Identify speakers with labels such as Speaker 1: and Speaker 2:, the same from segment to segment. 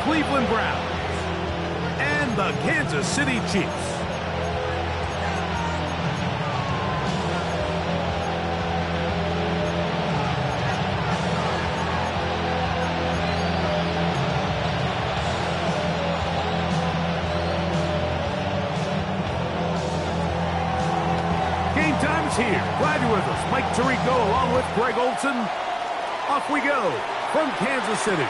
Speaker 1: Cleveland Browns and the Kansas City Chiefs. Game time is here. Glad you're with us. Mike Tirico along with Greg Olson. Off we go from Kansas City.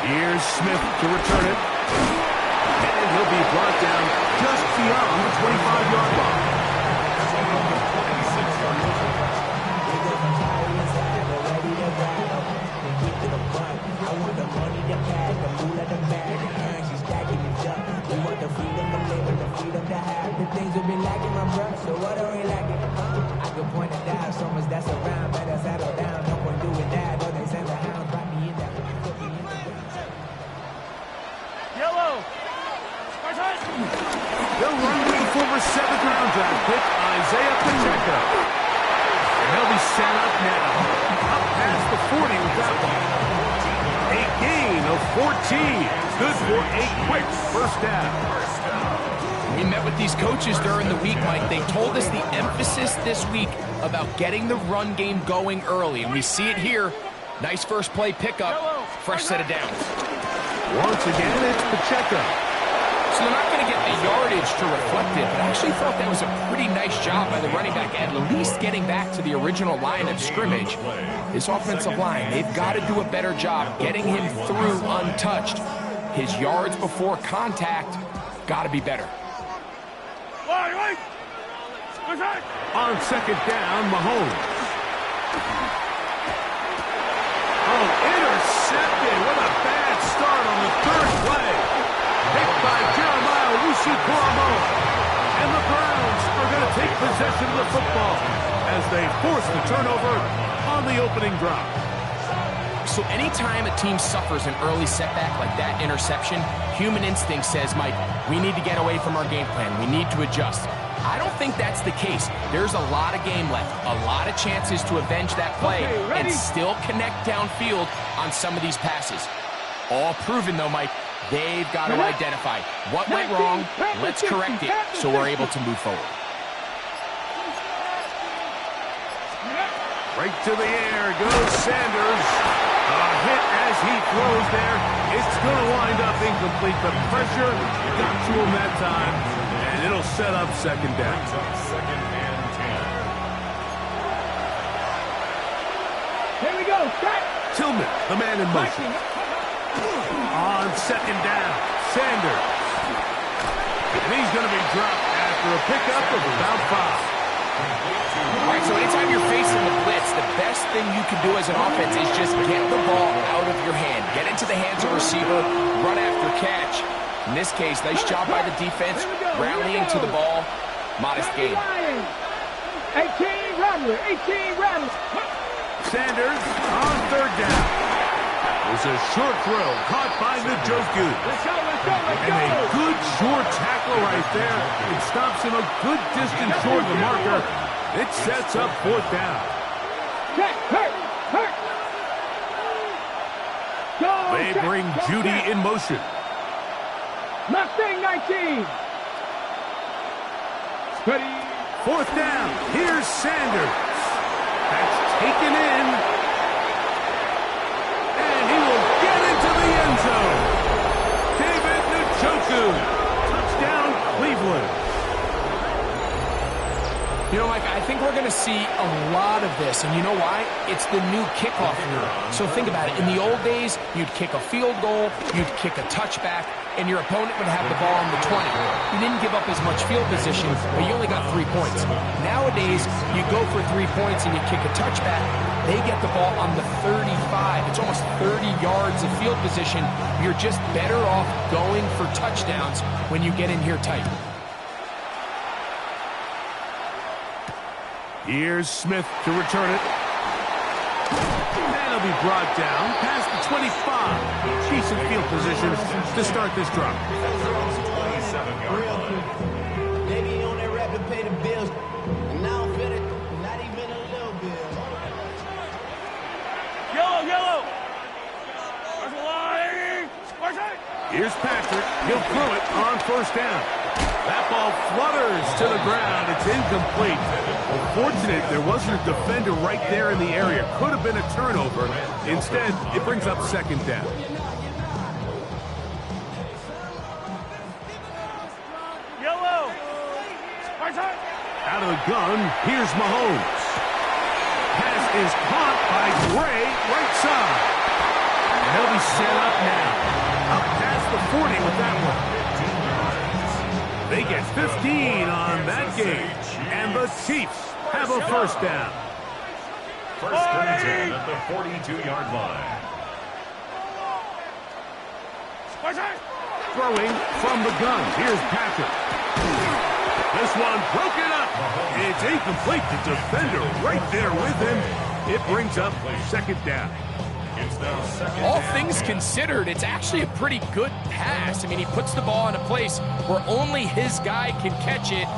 Speaker 1: Here's Smith to return it. And he'll be brought down just beyond the 25-yard line.
Speaker 2: Things will be lacking my breath, so what are we lacking? I could point it down, so much that's around, better settle down, no point doing that, though they send the hound, brought me in that.
Speaker 3: Yellow!
Speaker 1: They'll run with the former 7th-round draft pick, Isaiah Pacheco. And they'll be set up now, up past the 40 with that one. A gain of 14, good for a quick first down.
Speaker 4: We met with these coaches during the week, Mike. They told us the emphasis this week about getting the run game going early, and we see it here. Nice first play pickup, fresh set of downs.
Speaker 1: Once again, it's Pacheco.
Speaker 4: So they're not going to get the yardage to reflect it, but I actually thought that was a pretty nice job by the running back, at least getting back to the original line of scrimmage. This offensive line, they've got to do a better job getting him through untouched. His yards before contact got to be better.
Speaker 1: On second down, Mahomes. Oh, intercepted. What a bad start on the third play. Picked by Jeremiah Owusu-Koramoah. And the Browns are going to take possession of the football as they force the turnover on the opening drive.
Speaker 4: So anytime a team suffers an early setback like that interception, human instinct says, Mike, we need to get away from our game plan. We need to adjust. I don't think that's the case. There's a lot of game left, a lot of chances to avenge that play and still connect downfield on some of these passes. All proven, though, Mike, they've got to identify what went wrong, let's correct it so we're able to move forward.
Speaker 1: Right to the air goes Sanders. A hit as he throws there. It's going to wind up incomplete. The pressure got to him that time, and it'll set up second down.
Speaker 3: Second and 10. Here we go. Cut.
Speaker 1: Tillman, the man in motion. On second down, Sanders. And he's going to be dropped after a pickup of about 5.
Speaker 4: All right, so anytime you're facing the blitz, the best thing you can do as an offense is just get the ball out of your hand. Get into the hands of a receiver, run after catch. In this case, nice job by the defense, rallying to the ball. Modest gain.
Speaker 3: 18 Rattler, 18 Rattler.
Speaker 1: Sanders on third down. It was a short throw caught by Njoku.
Speaker 3: Let's go, let's go, let's
Speaker 1: And
Speaker 3: go.
Speaker 1: a good short tackle right there. It stops him a good distance short of the marker. It sets up fourth down.
Speaker 3: Hurt. Go,
Speaker 1: They bring Judy in motion.
Speaker 3: Mustang 19. Ready.
Speaker 1: Fourth down. Here's Sanders. That's taken in. And he will get into the end zone. David Njoku. Touchdown, Cleveland.
Speaker 4: You know, Mike, I think we're going to see a lot of this, and you know why? It's the new kickoff rule. So think about it. In the old days, you'd kick a field goal, you'd kick a touchback, and your opponent would have the ball on the 20. You didn't give up as much field position, but you only got 3 points. Nowadays, you go for 3 points and you kick a touchback, they get the ball on the 35. It's almost 30 yards of field position. You're just better off going for touchdowns when you get in here tight.
Speaker 1: Here's Smith to return it. And he'll be brought down past the 25. Decent field position to start this drive.
Speaker 2: Maybe you only rap to pay the bills. And now I'm feeling not even a little bit.
Speaker 3: Yellow. There's a line.
Speaker 1: Here's Patrick. He'll throw it on first down. That ball flutters to the ground. It's incomplete. Fortunate there wasn't a defender right there in the area. Could have been a turnover. Instead, it brings up second down.
Speaker 3: Yellow.
Speaker 1: Out of the gun, here's Mahomes. Pass is caught by Gray, right side. And he'll be set up now. Up past the 40 with that one. They get 15 on that game. And the Chiefs have a first down.
Speaker 5: First and 10 at the 42-yard line.
Speaker 1: Throwing from the gun. Here's Patrick. This one broken up. It's incomplete. The defender right there with him. It brings up second down.
Speaker 4: All things considered, it's actually a pretty good pass. I mean, he puts the ball in a place where only his guy can catch it.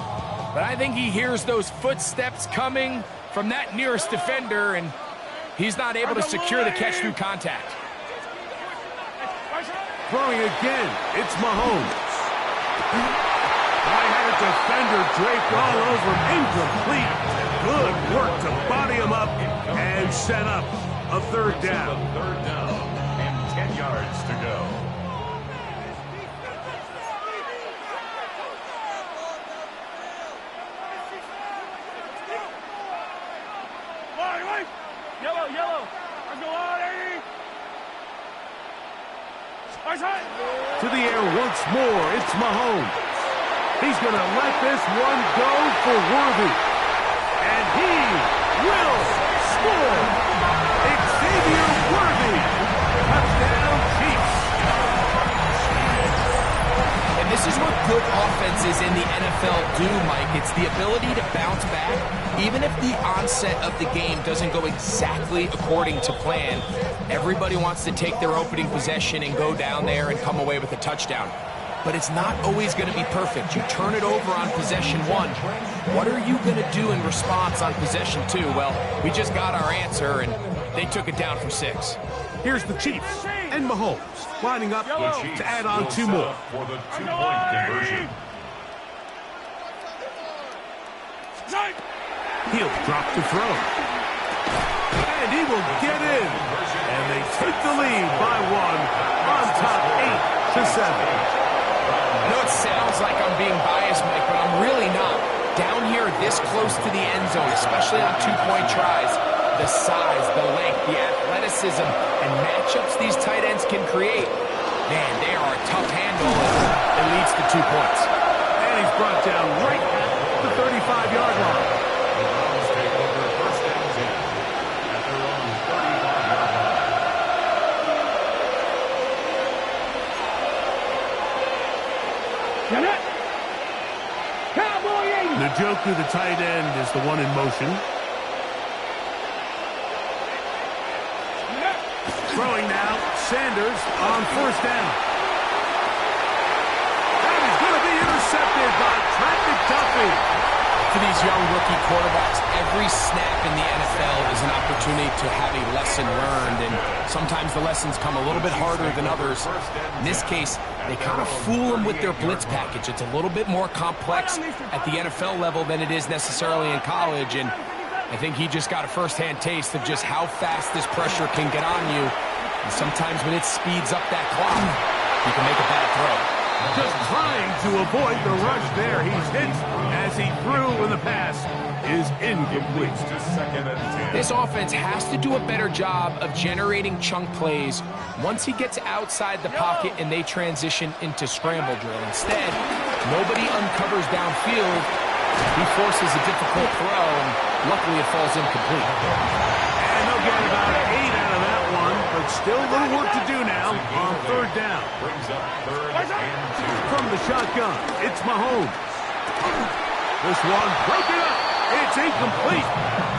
Speaker 4: But I think he hears those footsteps coming from that nearest defender, and he's not able to secure the catch through contact.
Speaker 1: Throwing again. It's Mahomes. I had a defender draped all over him. Incomplete. Good work to body him up and set up a third down.
Speaker 5: Third down and 10 yards to go.
Speaker 3: Yellow, yellow. Let's go on, Eddie.
Speaker 1: To the air once more. It's Mahomes. He's going to let this one go for Worthy. And he will score. Xavier Worthy. Touchdown, Chiefs.
Speaker 4: And this is what good offenses in the NFL do, Mike. It's the ability to bounce back. Even if the onset of the game doesn't go exactly according to plan, everybody wants to take their opening possession and go down there and come away with a touchdown. But it's not always going to be perfect. You turn it over on possession one. What are you going to do in response on possession two? Well, we just got our answer, and they took it down for 6.
Speaker 1: Here's the Chiefs and Mahomes lining up to add on 2 more.
Speaker 5: For the 2-point conversion.
Speaker 1: He'll drop the throw. And he will get in. And they take the lead by 1 on top 8-7.
Speaker 4: I know it sounds like I'm being biased, Mike, but I'm really not. Down here this close to the end zone, especially on 2-point tries, the size, the length, the athleticism, and matchups these tight ends can create, man, they are a tough handle, and it leads to 2 points.
Speaker 1: And he's brought down right at the 35-yard line.
Speaker 5: Browns take over first and 10 at their own 35-yard line.
Speaker 3: Cowboy 80.
Speaker 1: Njoku, the tight end, is the one in motion. Throwing now, Sanders on first down. That is going to be intercepted by Trent McDuffie.
Speaker 4: For these young rookie quarterbacks, every snap in the NFL is an opportunity to have a lesson learned, and sometimes the lessons come a little bit harder than others. In this case, they kind of fool them with their blitz package. It's a little bit more complex at the NFL level than it is necessarily in college, and I think he just got a first-hand taste of just how fast this pressure can get on you. And sometimes when it speeds up that clock, you can make a bad throw.
Speaker 1: Just trying to avoid the rush there. He's hit as he threw when the pass is incomplete.
Speaker 5: To second and 10.
Speaker 4: This offense has to do a better job of generating chunk plays once he gets outside the pocket and they transition into scramble drill. Instead, nobody uncovers downfield. He forces a difficult throw, and luckily it falls incomplete.
Speaker 1: And they'll get about 8 out of that one, but still a little work to do now on third down.
Speaker 5: Brings up third and 2.
Speaker 1: From the shotgun, it's Mahomes. This one broken up. It's incomplete.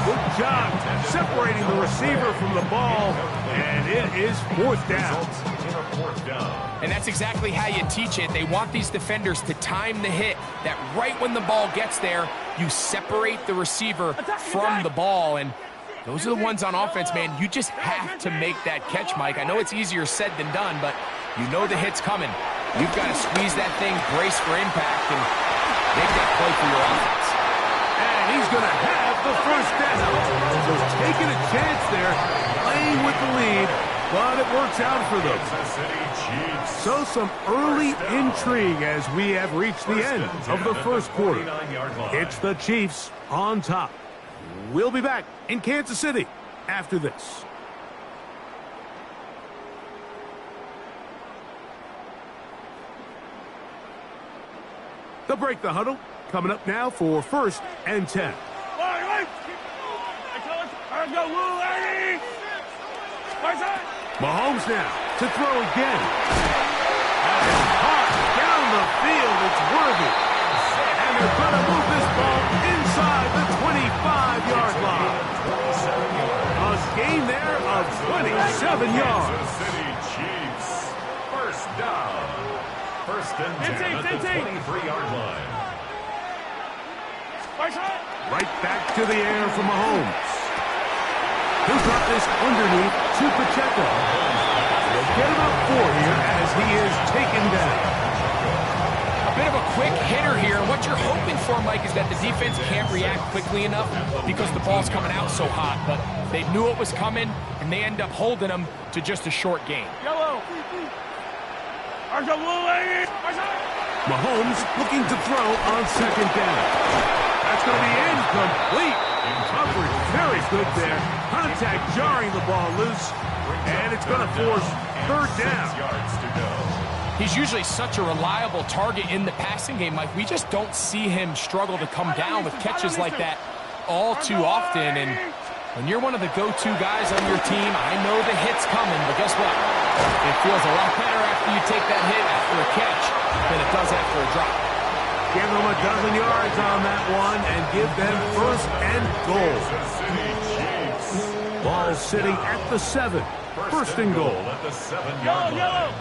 Speaker 1: Good job separating the receiver from the ball, and it is fourth down.
Speaker 4: And that's exactly how you teach it. They want these defenders to time the hit, that right when the ball gets there, you separate the receiver from the ball. And those are the ones on offense, man. You just have to make that catch, Mike. I know it's easier said than done, but You know the hit's coming. You've got to squeeze that thing, brace for impact, and make that play for your offense.
Speaker 1: And he's going to have the first down. So taking a chance there, playing with the lead, but it works out for them. So some early intrigue as we have reached the end of the first quarter. It's the Chiefs on top. We'll be back in Kansas City after this. They'll break the huddle. Coming up now for 1st and 10. Mahomes now to throw again. And hard down the field. It's worthy. And they're going to move this ball inside the 25-yard line. A gain there of 27 yards.
Speaker 5: City Chiefs. First down. 1st and 10 at the 23-yard line.
Speaker 1: Right back to the air for Mahomes. He'll drop this underneath to Pacheco. They'll get him up 4 here as he is taken down.
Speaker 4: A bit of a quick hitter here. What you're hoping for, Mike, is that the defense can't react quickly enough because the ball's coming out so hot. But they knew it was coming, and they end up holding them to just a short gain.
Speaker 3: Yellow.
Speaker 1: Mahomes looking to throw on 2nd down. That's going to be incomplete. Coverage very good there. Contact jarring the ball loose. And it's going to force 3rd down.
Speaker 4: He's usually such a reliable target in the passing game, Mike. We just don't see him struggle to come down with catches like that all too often. And when you're one of the go-to guys on your team, I know the hit's coming, but guess what? It feels a lot better after you take that hit after a catch than it does after a drop.
Speaker 1: Give them a dozen yards on that one and give them 1st and goal. Ball sitting at the 7. 1st and goal.
Speaker 5: At the 7-yard line.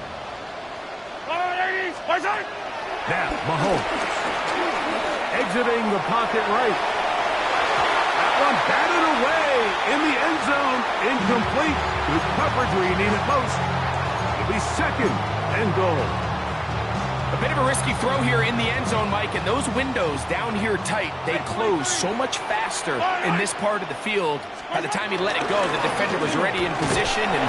Speaker 1: Now, Mahomes. Exiting the pocket right. That one batted away in the end zone. Incomplete. Good coverage where you need it most. It'll be 2nd and goal.
Speaker 4: A bit of a risky throw here in the end zone, Mike, and those windows down here tight, they close so much faster in this part of the field. By the time he let it go, the defender was already in position and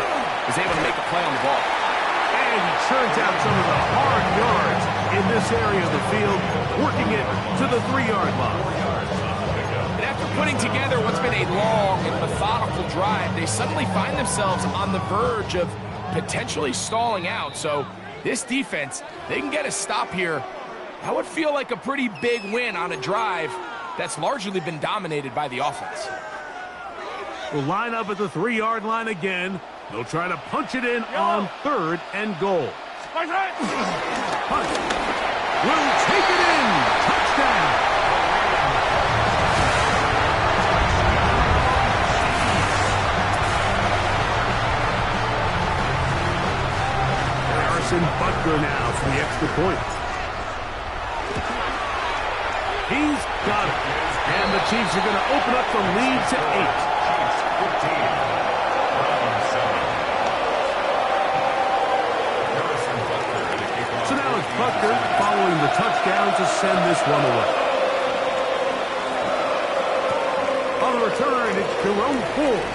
Speaker 4: was able to make a play on the ball.
Speaker 1: And he churns out some of the hard yards in this area of the field, working it to the 3-yard line.
Speaker 4: And after putting together what's been a long and methodical drive, they suddenly find themselves on the verge of potentially stalling out. So this defense, they can get a stop here. That would feel like a pretty big win on a drive that's largely been dominated by the offense.
Speaker 1: We'll line up at the 3-yard line again. They'll try to punch it in on 3rd and goal. Punch. Will take it in. Touchdown. Butler now for the extra point. He's got it. And the Chiefs are going to open up the lead to 8. So now it's Butler following the touchdown to send this one away. On the return, it's Jerome Poole.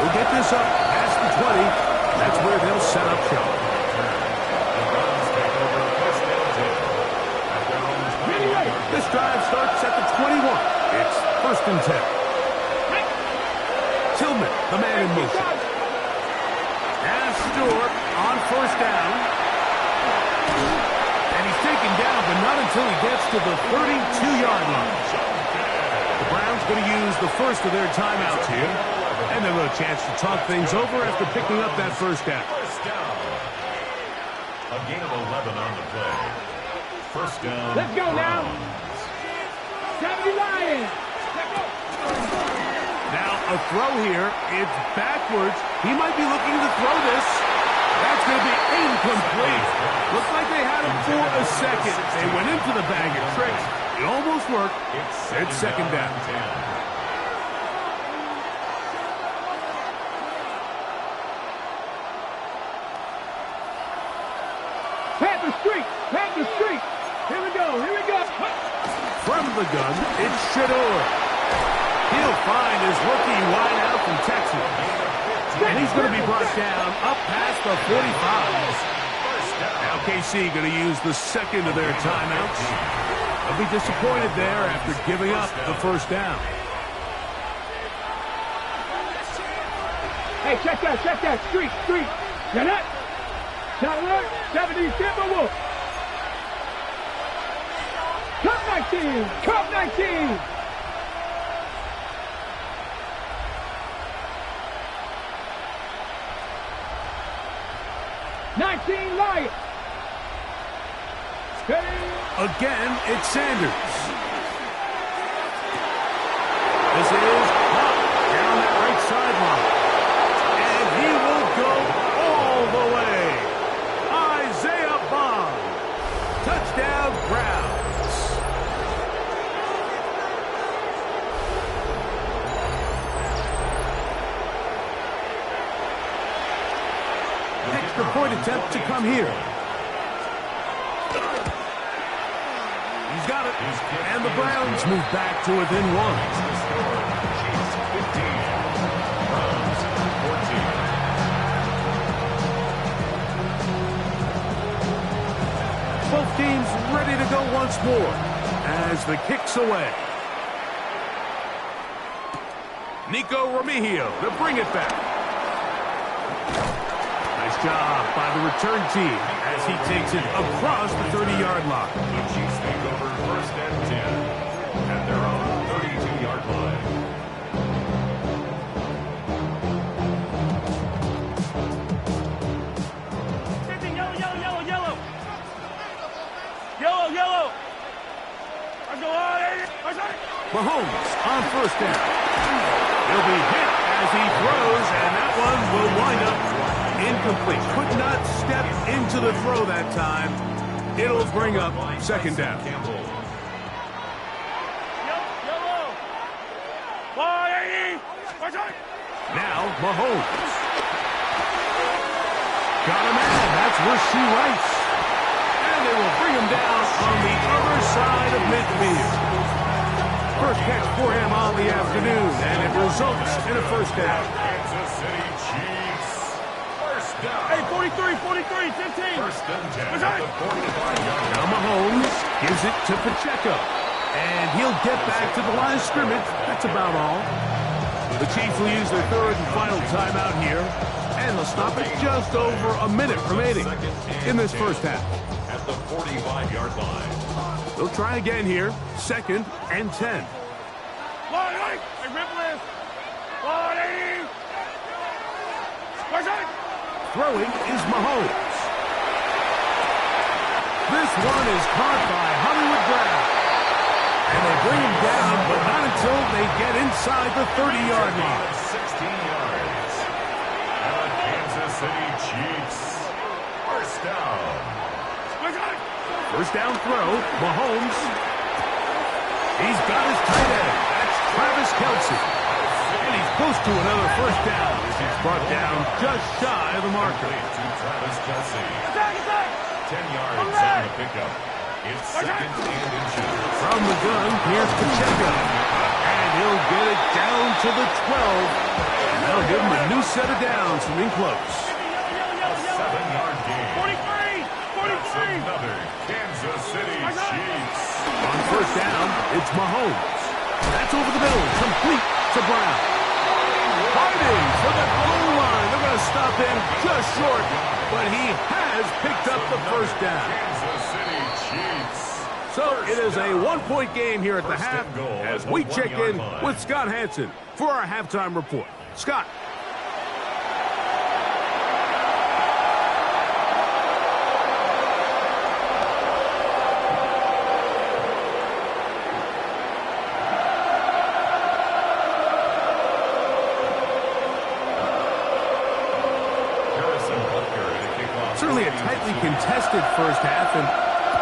Speaker 1: We'll get this up past the 20. That's where they'll set up shop. This drive starts at the 21. It's 1st and 10. Tillman, the man in motion. As Stewart on 1st down. And he's taken down, but not until he gets to the 32-yard line. The Browns going to use the first of their timeouts here. And they'll have a chance to talk things over after picking up that 1st down.
Speaker 5: A gain of 11 on the play. 1st down.
Speaker 3: Let's go now. 70 Lions.
Speaker 1: Now a throw here. It's backwards. He might be looking to throw this. That's going to be incomplete. Looks like they had him for a second. They went into the bag of tricks. It almost worked. It's 2nd down. the gun, it's Shador. He'll find his rookie wideout from Texas. And he's going to be brought down up past the 45. Now KC going to use the second of their timeouts. They'll be disappointed there after giving up the first down.
Speaker 3: Hey, check that. Street. Get it? Shot alert. 70, Timberwolf. Cup 19. Lions.
Speaker 1: Again, it's Sanders. This is Hunt down that right sideline. And he will go all the way. Isaiah Bond. Touchdown, Browns. Extra point attempt to come here. He's got it. And the Browns move back to within one. Both teams ready to go once more as the kick's away. Nico Remigio to bring it back. Nice job by the return team as he takes it across the 30-yard line.
Speaker 5: The Chiefs take over first and 10 at their own 32-yard line.
Speaker 3: Yellow.
Speaker 1: Mahomes on first down. He'll be hit as he throws, and that one will wind up incomplete. Could not step into the throw that time. It'll bring up second down. Now Mahomes. Got a man. That's Rasheed Rice. And they will bring him down on the other side of midfield. First catch for him on the afternoon, and it results in a first down.
Speaker 5: Kansas City Chiefs. First down.
Speaker 3: Hey, 43, 15.
Speaker 5: First and 10 at the 45-yard
Speaker 1: Now Mahomes gives it to Pacheco. And he'll get back to the line of scrimmage. That's about all. The Chiefs will use their third and final timeout here. And they'll stop it just over a minute remaining in this first half.
Speaker 5: at the 45-yard line.
Speaker 1: They'll try again here. Second and 10. Throwing is Mahomes. This one is caught by Hollywood Brown. And they bring him down, but not until they get inside the 30-yard line.
Speaker 5: 16 yards. And the Kansas City Chiefs. First down.
Speaker 1: First down throw, Mahomes. He's got his tight end. That's Travis Kelce. And he's close to another first down as he's brought down just shy of the marker.
Speaker 5: To Travis Kelce. 10 yards on the pickup. It's second and inches.
Speaker 1: From the gun, here's Pacheco. And he'll get it down to the 12. And that'll give him a new set of downs from in close.
Speaker 5: A 7-yard gain.
Speaker 3: 43.
Speaker 5: That's another Kansas City Chiefs.
Speaker 1: On first down, it's Mahomes. That's over the middle, complete to Brown. Harding for the goal line. They're going to stop him just short, but he has picked up the first down.
Speaker 5: Kansas City Chiefs.
Speaker 1: So it is a one-point game here at the half as we check in with Scott Hansen for our halftime report. Scott. Certainly a tightly contested first half, and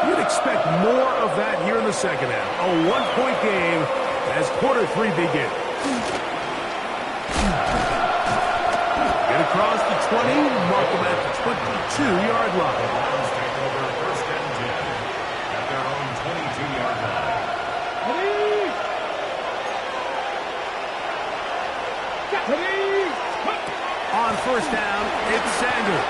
Speaker 1: you'd expect more of that here in the second half. A one-point game as quarter three begins. Get across the 20, mark them at the 22-yard line.
Speaker 5: Browns take over first and 10 at their own 22-yard line.
Speaker 1: first down, it's Sanders.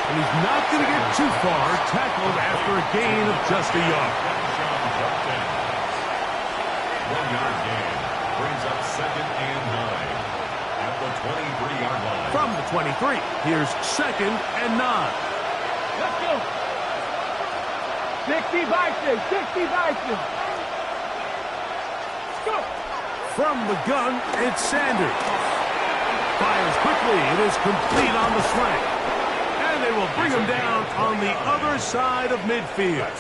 Speaker 1: And he's not going to get too far, tackled after a gain of just a yard.
Speaker 5: 1 yard gain brings up 2nd and 9 at the 23-yard line.
Speaker 1: From the 23, here's 2nd and 9.
Speaker 3: Let's go. 60 Vikings, 60 Vikings. Let's go.
Speaker 1: From the gun, it's Sanders. Fires quickly. It is complete on the slant. And they will bring him down on the other side of midfield.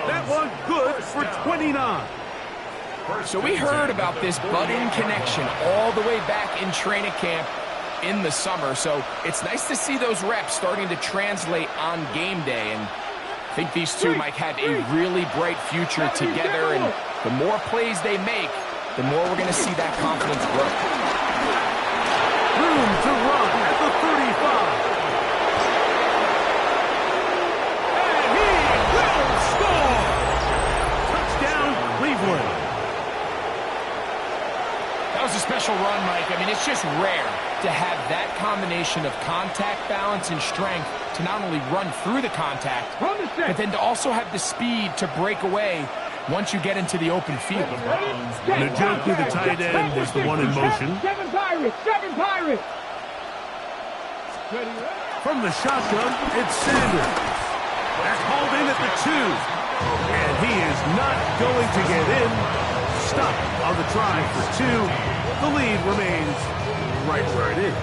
Speaker 1: That one good for 29.
Speaker 4: So we heard about this budding connection all the way back in training camp in the summer. So it's nice to see those reps starting to translate on game day. And I think these two might have a really bright future together. And the more plays they make, the more we're going to see that confidence grow.
Speaker 1: Room to run at the 35. And he will score! Touchdown, Cleveland.
Speaker 4: That was a special run, Mike. I mean, it's just rare to have that combination of contact balance and strength to not only run through the contact, but then to also have the speed to break away once you get into the open field.
Speaker 1: And the joke to the tight end is the one in motion.
Speaker 3: 7 Pirates, 7 Pirates.
Speaker 1: From the shotgun, it's Sanders. That's hauled in at the 2. And he is not going to get in. Stop on the try for 2. The lead remains right where it is.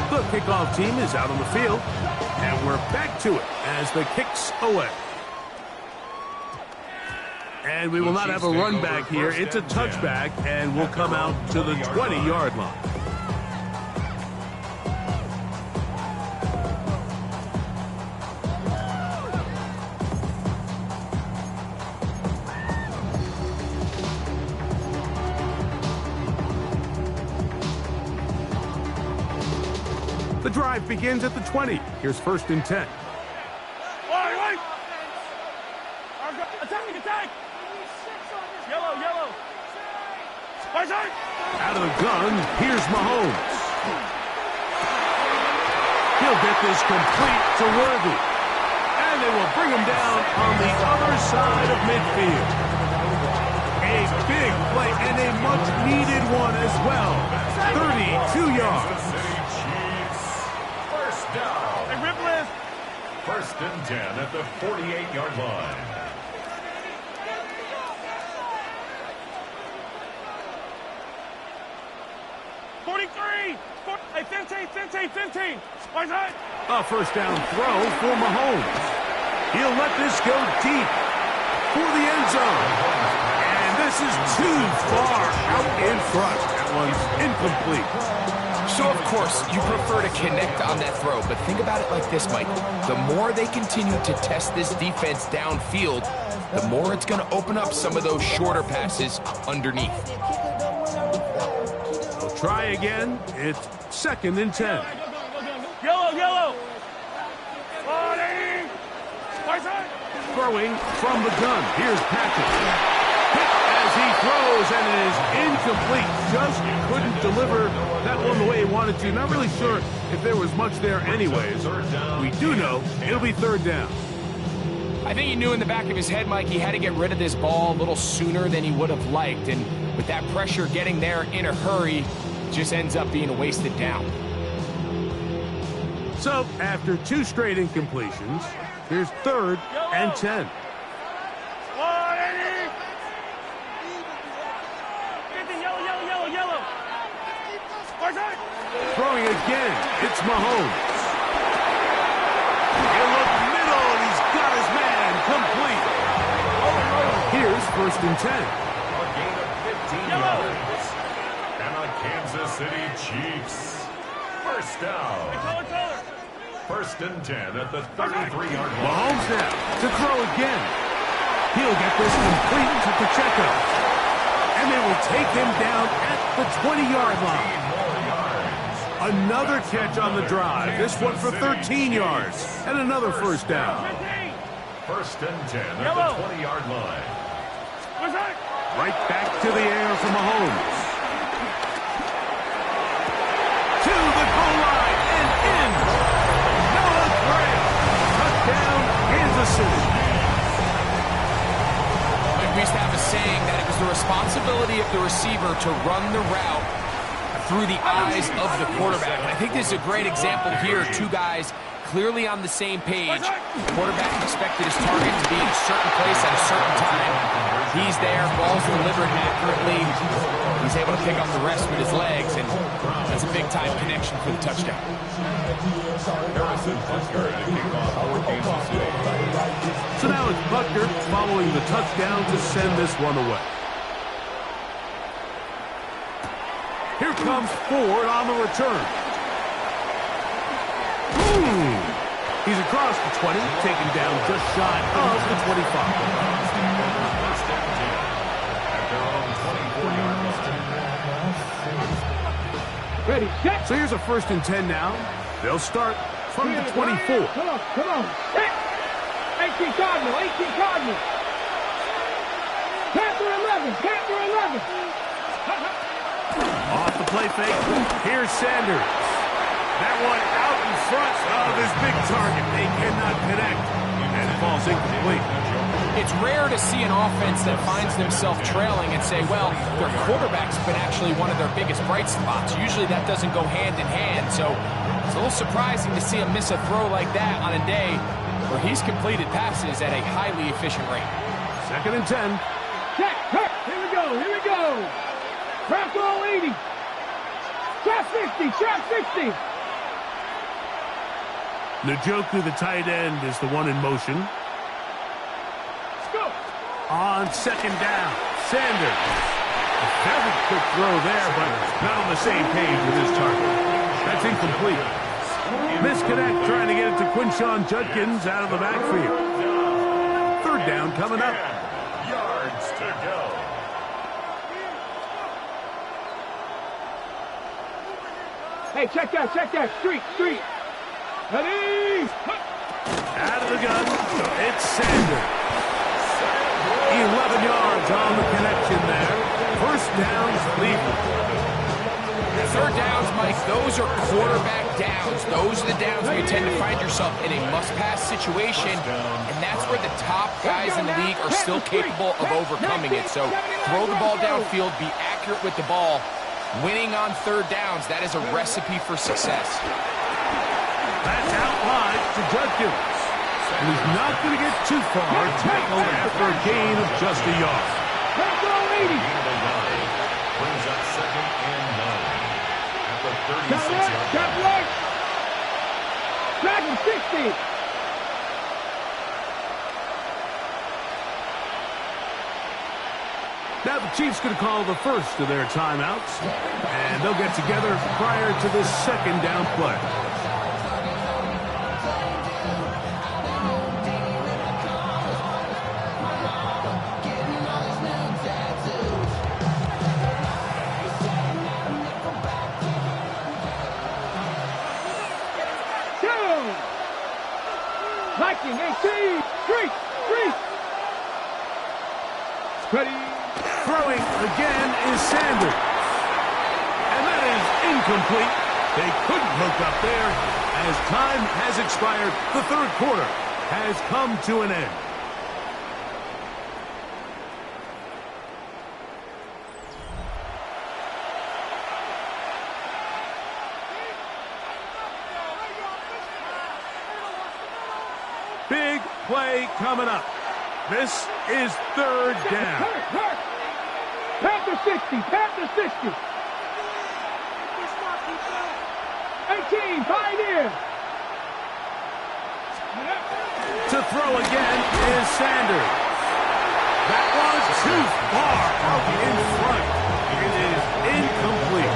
Speaker 1: The kickoff team is out on the field, and we're back to it as the kick's away. And we will not have a run back here. It's a touchback, and we'll come out to the 20-yard line. The drive begins at the 20. Here's 1st and 10.
Speaker 3: Wait. Attack. Yellow.
Speaker 1: Out of the gun, here's Mahomes. He'll get this complete to Worthy. And they will bring him down on the other side of midfield. A big play and a much-needed one as well. 32 yards.
Speaker 5: First down.
Speaker 3: Hey, Ripley.
Speaker 5: 1st and 10 at the 48-yard line.
Speaker 3: Hey, 15. Why not?
Speaker 1: A first down throw for Mahomes. He'll let this go deep for the end zone. And this is too far out in front. That one's incomplete.
Speaker 4: So, of course, you prefer to connect on that throw, but think about it like this, Mike. The more they continue to test this defense downfield, the more it's going to open up some of those shorter passes underneath.
Speaker 1: They'll try again. It's 2nd and 10.
Speaker 3: Yellow.
Speaker 1: Throwing from the gun. Here's Patrick. Hit as he throws, and it is incomplete. Just couldn't deliver that one the way he wanted to. Not really sure if there was much there anyways. We do know it'll be 3rd down.
Speaker 4: I think he knew in the back of his head, Mike, he had to get rid of this ball a little sooner than he would have liked. And with that pressure getting there in a hurry, just ends up being a wasted down.
Speaker 1: So, after 2 straight incompletions, here's 3rd and 10.
Speaker 3: Yellow.
Speaker 1: Throwing again, it's Mahomes. He'll look middle, and he's got his man complete. Here's 1st and 10.
Speaker 5: A gain of 15 yards. And the Kansas City Chiefs. First down. 1st and 10 at the 33-yard line.
Speaker 1: Mahomes now to throw again. He'll get this complete to Pacheco. And they will take him down at the 20-yard line. Another catch on the drive. This one for 13 yards. And another first down.
Speaker 5: First and 10 at the 20-yard line.
Speaker 1: Right back to the air from Mahomes. To the goal line and in. Noah Gray. Touchdown, Kansas City.
Speaker 4: We used to have a saying that it was the responsibility of the receiver to run the route through the eyes of the quarterback. And I think this is a great example here. Two guys clearly on the same page. The quarterback expected his target to be in a certain place at a certain time. He's there, ball's delivered accurately. He's able to pick up the rest with his legs, and that's a big-time connection for the touchdown.
Speaker 1: So now it's Buckner following the touchdown to send this one away. Here comes Ford on the return. He's across the 20, taken down just shy of the 25.
Speaker 3: Ready, set.
Speaker 1: So here's a 1st and 10 now. They'll start from the 24.
Speaker 3: Come on, come on. Set. 18 Cardinal, 18 Cardinal. Panther 11, Panther 11.
Speaker 1: Off the play fake. Here's Sanders. That one out in front of his big target. They cannot connect. And it falls incomplete.
Speaker 4: It's rare to see an offense that finds themselves trailing and say, well, their quarterback's been actually one of their biggest bright spots. Usually that doesn't go hand in hand. So it's a little surprising to see him miss a throw like that on a day where he's completed passes at a highly efficient rate.
Speaker 1: 2nd and 10.
Speaker 3: Check, check. Here we go, here we go. Trap all 80. Trap 60, trap 60.
Speaker 1: Njoku, the tight end, is the one in motion.
Speaker 3: Let's go.
Speaker 1: On 2nd down, Sanders. A very quick throw there, but not on the same page with his target. That's incomplete. Misconnect trying to get it to Quinshawn Judkins out of the backfield. 3rd down coming up.
Speaker 5: Yards to go.
Speaker 3: Hey, check that. Street, street. Ready?
Speaker 1: Out of the gun, it's Sanders. 11 yards on the connection there. 1st down, Cleveland.
Speaker 4: 3rd downs, Mike, those are quarterback downs. Those are the downs where you tend to find yourself in a must-pass situation, and that's where the top guys in the league are still capable of overcoming it. So throw the ball downfield, be accurate with the ball. Winning on 3rd downs, that is a recipe for success.
Speaker 1: That's out wide to Judkins. And he's not going to get too far. Tackled after a gain of just a yard.
Speaker 5: Brings up 2nd and 9 at the 36-yard
Speaker 3: Got
Speaker 5: line.
Speaker 3: right. Dragon 60.
Speaker 1: Now the Chiefs going to call the first of their timeouts. And they'll get together prior to this 2nd down play.
Speaker 3: Viking 18. Street, street. Ready.
Speaker 1: Throwing again is Sanders. And that is incomplete. They couldn't hook up there. As time has expired, the 3rd quarter has come to an end. Big play coming up. This is 3rd down.
Speaker 3: Hurt. Panther 60, Panther 60. 18, Pioneer.
Speaker 1: To throw again is Sanders. That was too far out in front. It is incomplete.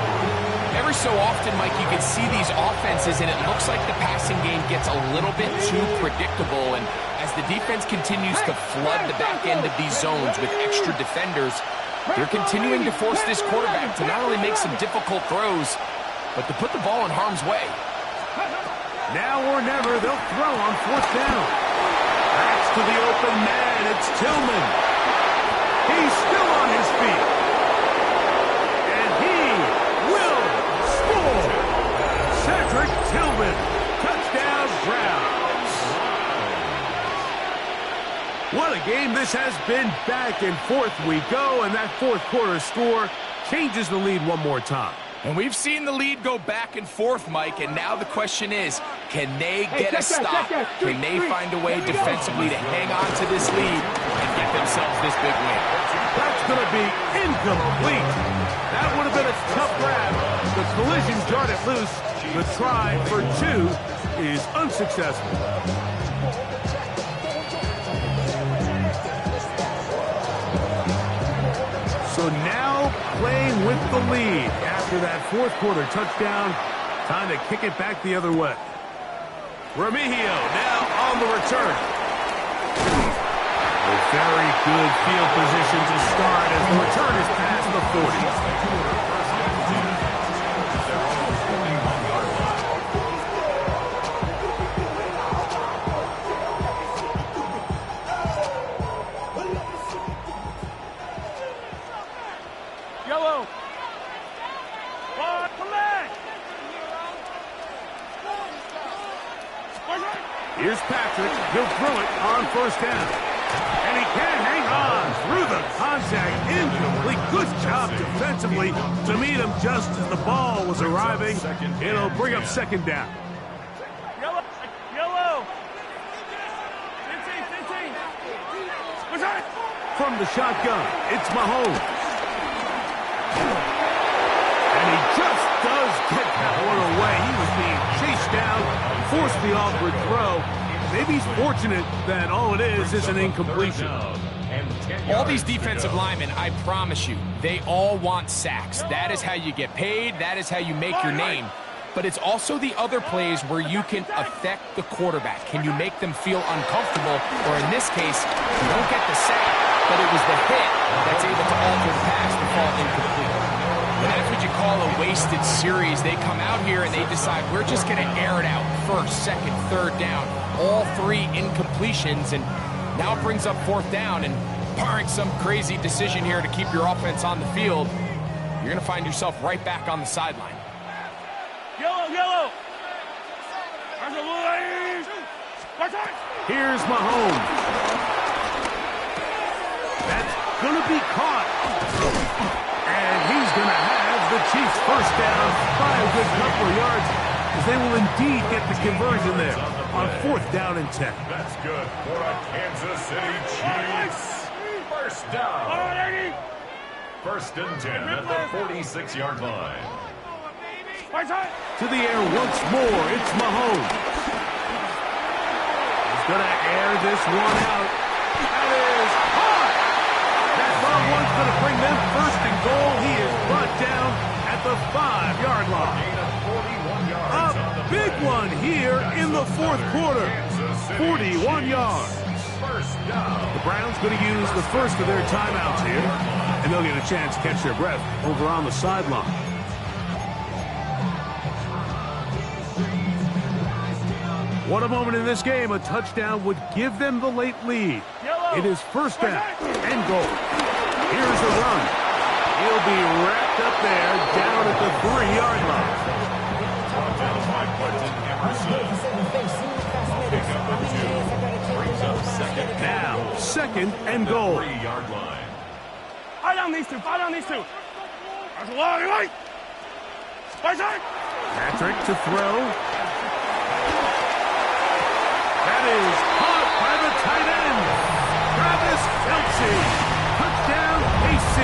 Speaker 4: Every so often, Mike, you can see these offenses, and it looks like the passing game gets a little bit too predictable. And as the defense continues to flood the back end of these zones with extra defenders, they're continuing to force this quarterback to not only make some difficult throws, but to put the ball in harm's way.
Speaker 1: Now or never, they'll throw on 4th down. That's to the open man. It's Tillman. He's still on his feet. And he will score. Cedric Tillman. Touchdown, Browns. What a game this has been. Back and forth we go, and that fourth quarter score changes the lead one more time.
Speaker 4: And we've seen the lead go back and forth, Mike, and now the question is, can they get a stop? Can they find a way defensively to hang on to this lead and get themselves this big win?
Speaker 1: That's going to be incomplete. That would have been a tough grab. The collision jarred it loose. The try for two is unsuccessful. So now playing with the lead after that fourth quarter touchdown. Time to kick it back the other way. Remigio now on the return. A very good field position to start as the return is past the 40.
Speaker 3: Yellow. Ball, collect.
Speaker 1: Here's Patrick. He'll throw it on first down. And he can hang on through the contact. Incomplete. Good job defensively to meet him just as the ball was arriving. It'll bring up second down.
Speaker 3: Yellow. Yellow. 15. What's that?
Speaker 1: From the shotgun, it's Mahomes. And he just does get that one away. He was being chased down, forced the awkward throw. Maybe he's fortunate that all it is an incompletion.
Speaker 4: All these defensive linemen, I promise you, they all want sacks. That is how you get paid. That is how you make your name. But it's also the other plays where you can affect the quarterback. Can you make them feel uncomfortable? Or in this case, you don't get the sack, but it was the hit that's able to alter the pass to fall incomplete. And that's what you call a wasted series. They come out here and they decide, we're just going to air it out. First, second, third down. All three incompletions, and now it brings up fourth down, and barring some crazy decision here to keep your offense on the field, you're going to find yourself right back on the sideline.
Speaker 3: Yellow.
Speaker 1: Here's Mahomes. That's going to be caught. And he's going to have the Chiefs first down by a good couple of yards, as they will indeed get the conversion there on fourth down and 10.
Speaker 5: That's good for a Kansas City Chiefs. First down. First and 10 at the 46-yard line.
Speaker 1: To the air once more, it's Mahomes. He's going to air this one out. That is caught. That long one's going to bring them first and goal. He is brought down at the 5-yard line. A big one here in the fourth quarter. 41 yards. The Browns going to use the first of their timeouts here, and they'll get a chance to catch their breath over on the sideline. What a moment in this game. A touchdown would give them the late lead. It is first down and goal. Here's the run. He'll be wrapped up there down at the 3-yard line. Now, second and goal.
Speaker 5: 3-yard line.
Speaker 3: Fire down these two. That's a lot of light.
Speaker 1: Patrick to throw. That is caught by the tight end. Travis Kelce. Touchdown, KC.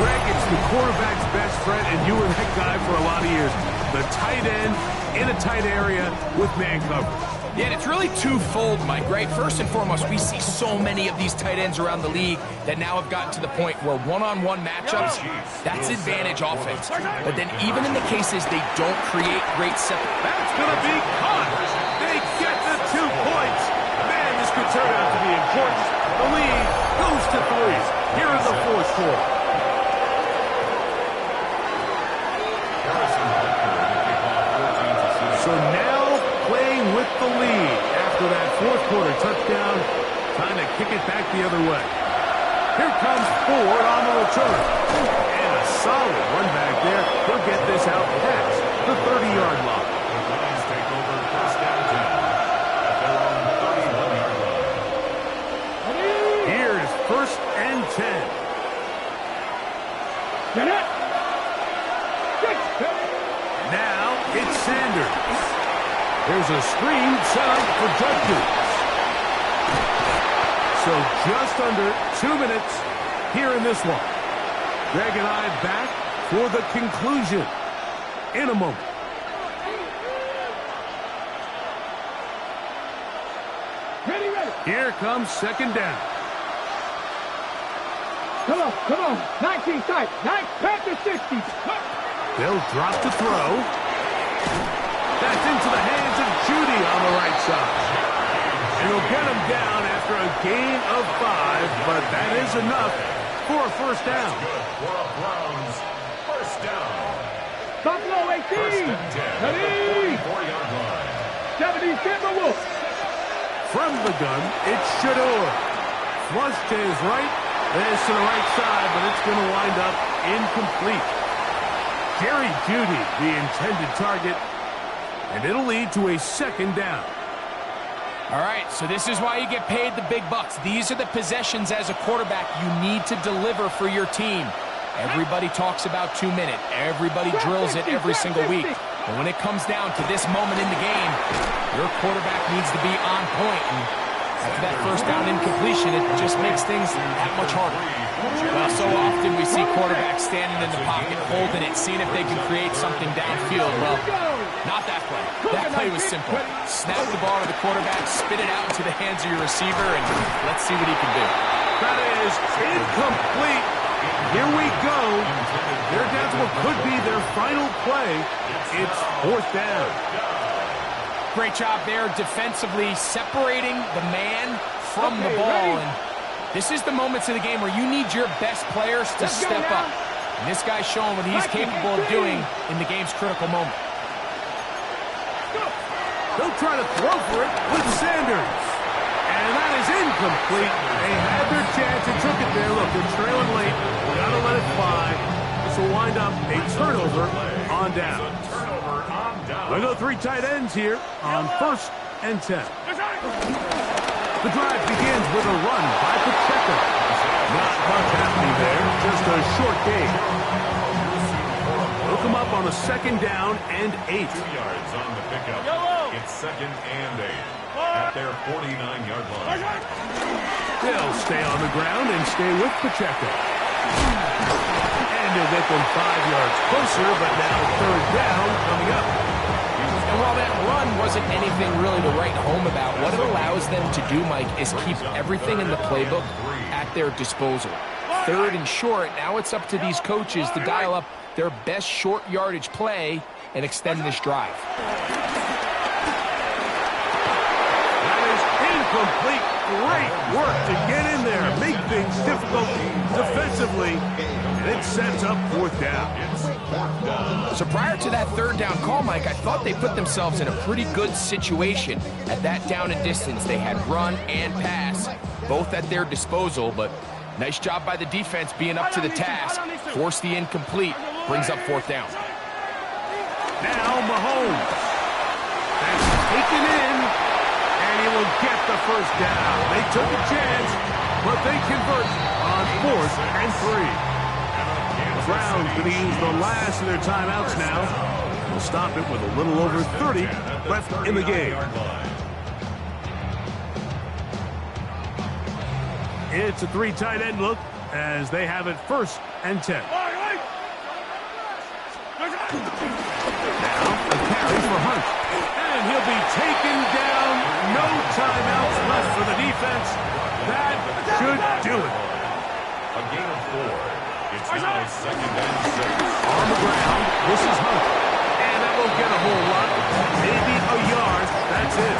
Speaker 1: Greg, it's the quarterback's best friend, and you were that guy for a lot of years. The tight end in a tight area with man coverage.
Speaker 4: Yeah, and it's really twofold, Mike, right? First and foremost, we see so many of these tight ends around the league that now have gotten to the point where one-on-one matchups, that's advantage offense. But then even in the cases they don't create great separation.
Speaker 1: That's going to be caught. They get the 2 points. Man, this could turn out to be important. The lead goes to 3 here in the fourth quarter. So now playing with the lead back the other way. Here comes Ford on the return. And a solid one back there. He'll get this out past the 30-yard line.
Speaker 5: The Lions take over first down 10 at their own 31-yard line.
Speaker 1: Here's first and 10.
Speaker 3: Get it.
Speaker 1: Now it's Sanders. There's a screen set up for Judkins. So just under 2 minutes here in this one. Greg and I back for the conclusion in a moment.
Speaker 3: Ready, ready.
Speaker 1: Here comes second down.
Speaker 3: Come on. 19 tight. 9 Panther 60.
Speaker 1: They'll drop the throw. That's into the hands of Judy on the right side. And he'll get him down after a gain of 5, but that is enough for a first down.
Speaker 5: For a Browns first down.
Speaker 3: Buffalo 18.
Speaker 5: First and 10 at the
Speaker 3: Ready.
Speaker 5: 44-yard line.
Speaker 3: 70 Timberwolves.
Speaker 1: From the gun, it's Shador. Flush to his right. This to the right side, but it's going to wind up incomplete. Jerry Jeudy, the intended target, and it'll lead to a second down.
Speaker 4: All right, so this is why you get paid the big bucks. These are the possessions as a quarterback you need to deliver for your team. Everybody talks about 2 minutes. Everybody drills it every single week. But when it comes down to this moment in the game, your quarterback needs to be on point. And after that first down incompletion, it just makes things that much harder. Well, so often we see quarterbacks standing in the pocket, holding it, seeing if they can create something downfield. Well, not that play. That play was simple. Snap the ball to the quarterback, spit it out into the hands of your receiver, and let's see what he can do.
Speaker 1: That is incomplete. Here we go. They're down to what could be their final play. It's fourth down.
Speaker 4: Great job there defensively, separating the man from the ball. And this is the moments of the game where you need your best players to step up. And this guy's showing what he's capable of doing in the game's critical moment.
Speaker 1: They'll try to throw for it with Sanders. And that is incomplete. They had their chance and took it there. Look, they're trailing late. Gotta let it fly. This will wind up a turnover on down. We'll go 3 tight ends here on first and 10. The drive begins with a run by Pacheco. Not much happening there, just a short gain. They'll come up on a second down and 8.
Speaker 5: 2 yards on the pickup. It's second and 8 at their 49-yard line.
Speaker 1: They'll stay on the ground and stay with Pacheco. And they'll get them 5 yards closer, but now third down coming up.
Speaker 4: And while that run wasn't anything really to write home about, what it allows them to do, Mike, is keep everything in the playbook at their disposal. Third and short, now it's up to these coaches to dial up their best short yardage play and extend this drive.
Speaker 1: That is incomplete. Great work to get in there, make things difficult defensively, and it sets up fourth down.
Speaker 4: So prior to that third down call, Mike, I thought they put themselves in a pretty good situation at that down and distance. They had run and pass, both at their disposal, but nice job by the defense being up to the task. Force the incomplete, brings up fourth down.
Speaker 1: Now Mahomes. That's taken in, and he will get the first down. They took a chance, but they convert on fourth and 3. Browns going to use the last of their timeouts now. We'll stop it with a little over 30 left in the game. It's a 3 tight end look as they have it first and 10. Now a carry for Hunt. And he'll be taken down. No timeouts left for the defense. That should do it.
Speaker 5: A gain of 4. It's now second and 6.
Speaker 1: On the ground, this is Hunt. And that won't get a whole lot. Maybe a yard. That's it.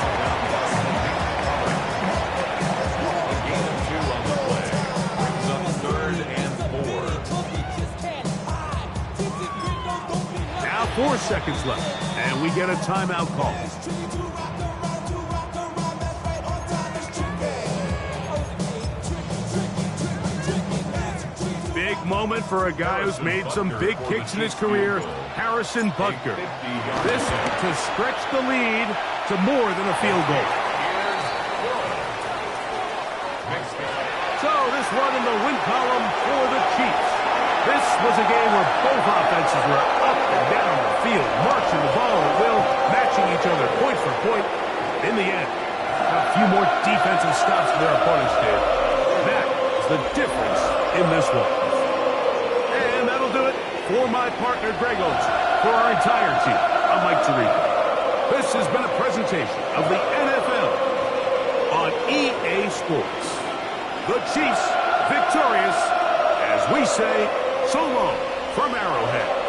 Speaker 5: A gain of 2 on the play. Brings up third and 4.
Speaker 1: Now 4 seconds left. And we get a timeout call. moment for a guy who's made some big kicks in his career, Harrison Butker. This to stretch the lead to more than a field goal. So this one in the win column for the Chiefs. This was a game where both offenses were up and down the field, marching the ball at will, matching each other point for point. In the end, a few more defensive stops than their opponents did. That is the difference in this one. And that'll do it for my partner, Greg Oates. For our entire team, I'm Mike Tirico. This has been a presentation of the NFL on EA Sports. The Chiefs victorious, as we say, so long from Arrowhead.